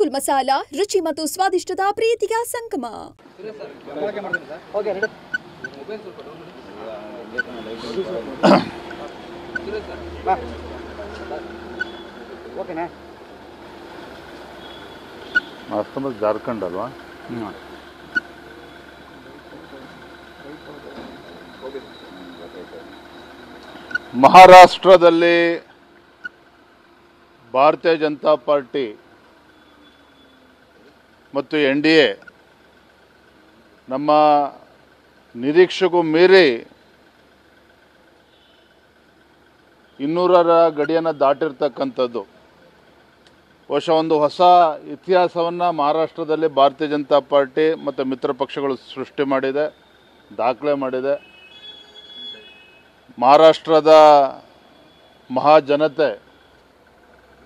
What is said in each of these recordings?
ಗೋಕುಲ್ ಮಸಾಲಾ, ರುಚಿ ಮತ್ತು ಸ್ವಾದಿಷ್ಟದ ಪ್ರೀತಿಯ ಸಂಗಮ. ಜಾರ್ಖಂಡ್ ಅಲ್ವಾ? ಮಹಾರಾಷ್ಟ್ರದಲ್ಲಿ ಭಾರತೀಯ ಜನತಾ ಪಾರ್ಟಿ ಮತ್ತು NDA ನಮ್ಮ ನಿರೀಕ್ಷೆಗೂ ಮೀರಿ 200ರ ಗಡಿಯನ್ನು ದಾಟಿರ್ತಕ್ಕಂಥದ್ದು. ಬಹುಶಃ ಒಂದು ಹೊಸ ಇತಿಹಾಸವನ್ನು ಮಹಾರಾಷ್ಟ್ರದಲ್ಲಿ ಭಾರತೀಯ ಜನತಾ ಪಾರ್ಟಿ ಮತ್ತು ಮಿತ್ರ ಪಕ್ಷಗಳು ಸೃಷ್ಟಿ ಮಾಡಿದೆ, ದಾಖಲೆ ಮಾಡಿದೆ. ಮಹಾರಾಷ್ಟ್ರದ ಮಹಾಜನತೆ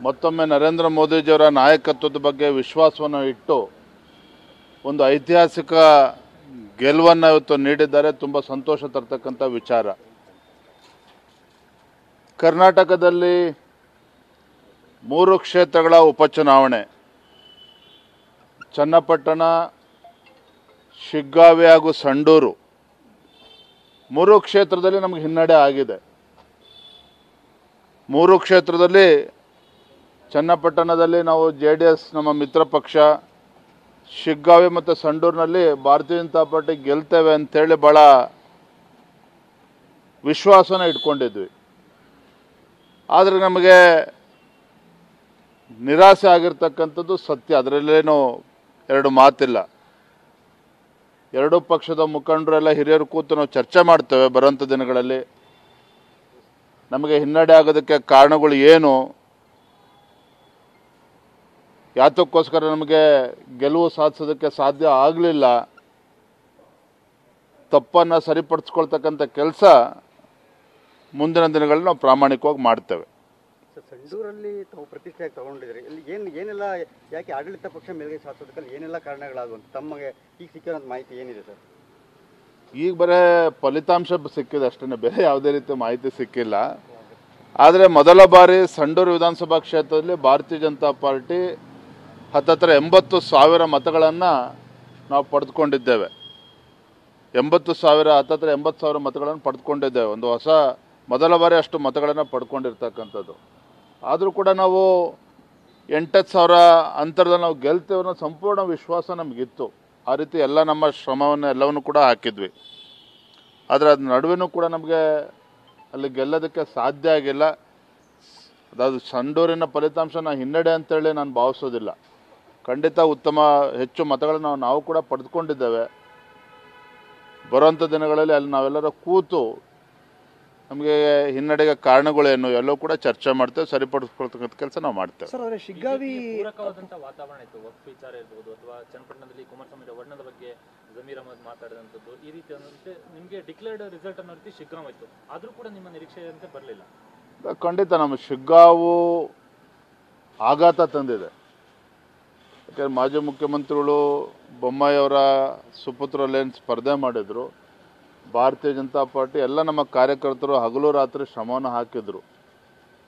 ಮತ್ತೊಮ್ಮೆ ನರೇಂದ್ರ ಮೋದಿಜಿಯವರ ನಾಯಕತ್ವದ ಬಗ್ಗೆ ವಿಶ್ವಾಸವನ್ನು ಇಟ್ಟು ಒಂದು ಐತಿಹಾಸಿಕ ಗೆಲುವನ್ನು ಇವತ್ತು ನೀಡಿದ್ದಾರೆ. ತುಂಬ ಸಂತೋಷ ತರ್ತಕ್ಕಂಥ ವಿಚಾರ. ಕರ್ನಾಟಕದಲ್ಲಿ 3 ಕ್ಷೇತ್ರಗಳ ಉಪಚುನಾವಣೆ, ಚನ್ನಪಟ್ಟಣ, ಶಿಗ್ಗಾವಿ ಹಾಗೂ ಸಂಡೂರು, 3 ಕ್ಷೇತ್ರದಲ್ಲಿ ನಮಗೆ ಹಿನ್ನಡೆ ಆಗಿದೆ. 3 ಕ್ಷೇತ್ರದಲ್ಲಿ ಚನ್ನಪಟ್ಟಣದಲ್ಲಿ ನಾವು JDS ನಮ್ಮ ಮಿತ್ರ ಪಕ್ಷ, ಶಿಗ್ಗಾವಿ ಮತ್ತು ಸಂಡೂರಿನಲ್ಲಿ ಭಾರತೀಯ ಜನತಾ ಪಾರ್ಟಿ ಗೆಲ್ತೇವೆ ಅಂತೇಳಿ ಭಾಳ ವಿಶ್ವಾಸನ ಇಟ್ಕೊಂಡಿದ್ವಿ. ಆದರೆ ನಮಗೆ ನಿರಾಸೆ ಆಗಿರ್ತಕ್ಕಂಥದ್ದು ಸತ್ಯ, ಅದರಲ್ಲೇನೂ ಎರಡು ಮಾತಿಲ್ಲ. ಎರಡೂ ಪಕ್ಷದ ಮುಖಂಡರೆಲ್ಲ ಹಿರಿಯರು ಕೂತು ನಾವು ಚರ್ಚೆ ಮಾಡ್ತೇವೆ ಬರೋಂಥ ದಿನಗಳಲ್ಲಿ. ನಮಗೆ ಹಿನ್ನಡೆ ಆಗೋದಕ್ಕೆ ಕಾರಣಗಳು ಏನು, ಯಾತಕ್ಕೋಸ್ಕರ ನಮಗೆ ಗೆಲುವು ಸಾಧಿಸೋದಕ್ಕೆ ಸಾಧ್ಯ ಆಗಲಿಲ್ಲ, ತಪ್ಪನ್ನು ಸರಿಪಡಿಸ್ಕೊಳ್ತಕ್ಕಂಥ ಕೆಲಸ ಮುಂದಿನ ದಿನಗಳಲ್ಲಿ ನಾವು ಪ್ರಾಮಾಣಿಕವಾಗಿ ಮಾಡ್ತೇವೆ. ಸಂಡೂರಲ್ಲಿ ತಾವು ಪ್ರತಿಷ್ಠೆಯಾಗಿ ತಗೊಂಡಿದ್ದೀರಿ, ಇಲ್ಲಿ ಏನೆಲ್ಲ ಯಾಕೆ ಆಡಳಿತ ಪಕ್ಷ ಮೇಲ್ಗೈ ಸಾಧಿಸೋದಕ್ಕಲ್ಲಿ ಏನೆಲ್ಲ ಕಾರಣಗಳಾಗುವಂತ ತಮಗೆ ಈಗ ಸಿಕ್ಕಿರೋಂಥ ಮಾಹಿತಿ ಏನಿದೆ ಸರ್? ಈಗ ಬರೇ ಫಲಿತಾಂಶ ಸಿಕ್ಕಿದೆ ಅಷ್ಟೇ, ಬೇರೆ ಯಾವುದೇ ರೀತಿಯ ಮಾಹಿತಿ ಸಿಕ್ಕಿಲ್ಲ. ಆದರೆ ಮೊದಲ ಬಾರಿ ಸಂಡೂರು ವಿಧಾನಸಭಾ ಕ್ಷೇತ್ರದಲ್ಲಿ ಭಾರತೀಯ ಜನತಾ ಪಾರ್ಟಿ ಹತ್ತತ್ರ 80,000 ಮತಗಳನ್ನು ನಾವು ಪಡೆದುಕೊಂಡಿದ್ದೇವೆ. 80,000 ಹತ್ತತ್ರ 80,000 ಮತಗಳನ್ನು ಪಡೆದುಕೊಂಡಿದ್ದೇವೆ. ಒಂದು ಹೊಸ ಮೊದಲ ಬಾರಿ ಅಷ್ಟು ಮತಗಳನ್ನು ಪಡ್ಕೊಂಡಿರ್ತಕ್ಕಂಥದ್ದು. ಆದರೂ ಕೂಡ ನಾವು 8,000 ಅಂತರದಲ್ಲಿ ನಾವು ಗೆಲ್ತೇವೆ ಅನ್ನೋ ಸಂಪೂರ್ಣ ವಿಶ್ವಾಸ ನಮಗಿತ್ತು. ಆ ರೀತಿ ಎಲ್ಲ ನಮ್ಮ ಶ್ರಮವನ್ನು ಎಲ್ಲವನ್ನು ಕೂಡ ಹಾಕಿದ್ವಿ. ಆದರೆ ಅದ್ರ ನಡುವೆನೂ ಕೂಡ ನಮಗೆ ಅಲ್ಲಿ ಗೆಲ್ಲೋದಕ್ಕೆ ಸಾಧ್ಯ ಆಗಿಲ್ಲ. ಅದಾದ ಸಂಡೂರಿನ ಫಲಿತಾಂಶನ ಹಿನ್ನಡೆ ಅಂತೇಳಿ ನಾನು ಭಾವಿಸೋದಿಲ್ಲ. ಖಂಡಿತ ಉತ್ತಮ ಹೆಚ್ಚು ಮತಗಳನ್ನು ನಾವು ಕೂಡ ಪಡೆದುಕೊಂಡಿದ್ದೇವೆ. ಬರುವಂಥ ದಿನಗಳಲ್ಲಿ ಅಲ್ಲಿ ನಾವೆಲ್ಲರೂ ಕೂತು ನಮಗೆ ಹಿನ್ನಡೆಗೆ ಕಾರಣಗಳೇನು ಎಲ್ಲವೂ ಕೂಡ ಚರ್ಚೆ ಮಾಡ್ತೇವೆ, ಸರಿಪಡಿಸ್ಕೊಳ್ತಕ್ಕಂಥ ಕೆಲಸ ನಾವು ಮಾಡ್ತೇವೆ. ಸರ್, ಆದರೆ ಶಿಗ್ಗಾವಿ ಪೂರಕವಾದಂತಹ ವಾತಾವರಣ ಇತ್ತು. ವಕ್ಫ್ ವಿಚಾರ ಇರ್ಬೋದು ಅಥವಾ ಚನ್ನಪಟ್ಟಣದಲ್ಲಿ ಕುಮಾರಸ್ವಾಮಿ ವರ್ಣದ ಬಗ್ಗೆ ಜಮೀರ್ ಅಹಮದ್ ಮಾತಾಡಿದಂಥದ್ದು, ಈ ರೀತಿ ಅನ್ನೋದಂತೆ ನಿಮಗೆ ಡಿಕ್ಲೇರ್ಡ್ ರಿಸಲ್ಟ್ ಅನ್ನೋ ರೀತಿ ಶಿಗ್ಗಾಂವ್ ಇತ್ತು. ಆದರೂ ಕೂಡ ನಿಮ್ಮ ನಿರೀಕ್ಷೆಯಂತೆ ಬರಲಿಲ್ಲ. ಖಂಡಿತ ನಮ್ಮ ಶಿಗ್ಗಾಂವು ಆಘಾತ ತಂದಿದೆ. ಯಾಕೆಂದರೆ ಮಾಜಿ ಮುಖ್ಯಮಂತ್ರಿಗಳು ಬೊಮ್ಮಾಯಿಯವರ ಸುಪುತ್ರಲ್ಲೇನು ಸ್ಪರ್ಧೆ ಮಾಡಿದರು, ಭಾರತೀಯ ಜನತಾ ಪಾರ್ಟಿ ಎಲ್ಲ ನಮ್ಮ ಕಾರ್ಯಕರ್ತರು ಹಗಲು ರಾತ್ರಿ ಶ್ರಮವನ್ನು ಹಾಕಿದರು.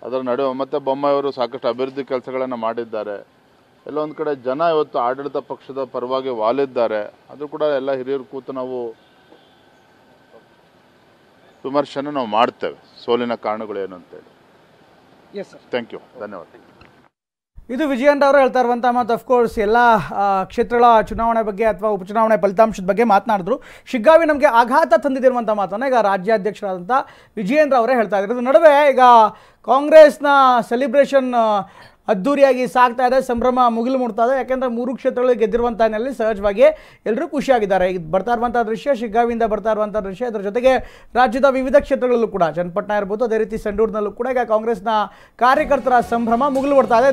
ಅದರ ನಡುವೆ ಮತ್ತು ಬೊಮ್ಮಾಯಿಯವರು ಸಾಕಷ್ಟು ಅಭಿವೃದ್ಧಿ ಕೆಲಸಗಳನ್ನು ಮಾಡಿದ್ದಾರೆ. ಎಲ್ಲ ಒಂದು ಕಡೆ ಜನ ಇವತ್ತು ಆಡಳಿತ ಪಕ್ಷದ ಪರವಾಗಿ ವಾಲಿದ್ದಾರೆ. ಅದು ಕೂಡ ಎಲ್ಲ ಹಿರಿಯರು ಕೂತು ನಾವು ವಿಮರ್ಶೆಯನ್ನು ನಾವು ಮಾಡ್ತೇವೆ, ಸೋಲಿನ ಕಾರಣಗಳೇನು ಅಂತೇಳಿ. ಥ್ಯಾಂಕ್ ಯು, ಧನ್ಯವಾದ. ಇದು ವಿಜಯನ್ ಅವರು ಹೇಳ್ತಾ ಇರುವಂಥ ಮತ್ತು ಅಫ್ಕೋರ್ಸ್ ಎಲ್ಲ ಕ್ಷೇತ್ರಗಳ ಚುನಾವಣೆ ಬಗ್ಗೆ ಅಥವಾ ಉಪಚುನಾವಣೆ ಫಲಿತಾಂಶದ ಬಗ್ಗೆ ಮಾತನಾಡಿದ್ರು. ಶಿಗ್ಗಾವಿ ನಮಗೆ ಆಘಾತ ತಂದಿರುವಂಥ ಮಾತನ್ನು ಈಗ ರಾಜ್ಯಾಧ್ಯಕ್ಷರಾದಂಥ ವಿಜಯೇಂದ್ರ ಅವರೇ ಹೇಳ್ತಾ ಇದ್ದಾರೆ. ನಡುವೆ ಈಗ ಕಾಂಗ್ರೆಸ್ನ ಸೆಲಿಬ್ರೇಷನ್ ಅದ್ದೂರಿಯಾಗಿ ಸಾಗ್ತಾ ಇದೆ, ಸಂಭ್ರಮ ಮುಗಿಲು ಮುಡ್ತಾ ಇದೆ. ಯಾಕೆಂದರೆ 3 ಕ್ಷೇತ್ರಗಳಲ್ಲಿ ಗೆದ್ದಿರುವಂಥ ಹಿನ್ನೆಲೆಯಲ್ಲಿ ಸಹಜವಾಗಿ ಎಲ್ಲರೂ ಖುಷಿಯಾಗಿದ್ದಾರೆ. ಈಗ ಬರ್ತಾ ಇರುವಂಥ ದೃಶ್ಯ, ಶಿಗ್ಗಾವಿಯಿಂದ ಬರ್ತಾ ಇರುವಂಥ ದೃಶ್ಯ. ಇದರ ಜೊತೆಗೆ ರಾಜ್ಯದ ವಿವಿಧ ಕ್ಷೇತ್ರಗಳಲ್ಲೂ ಕೂಡ, ಚನ್ನಪಟ್ಟಣ ಇರ್ಬೋದು, ಅದೇ ರೀತಿ ಸಂಡೂರಿನಲ್ಲೂ ಕೂಡ ಈಗ ಕಾಂಗ್ರೆಸ್ನ ಕಾರ್ಯಕರ್ತರ ಸಂಭ್ರಮ ಮುಗಿಲು ಮುಡ್ತಾ ಇದೆ.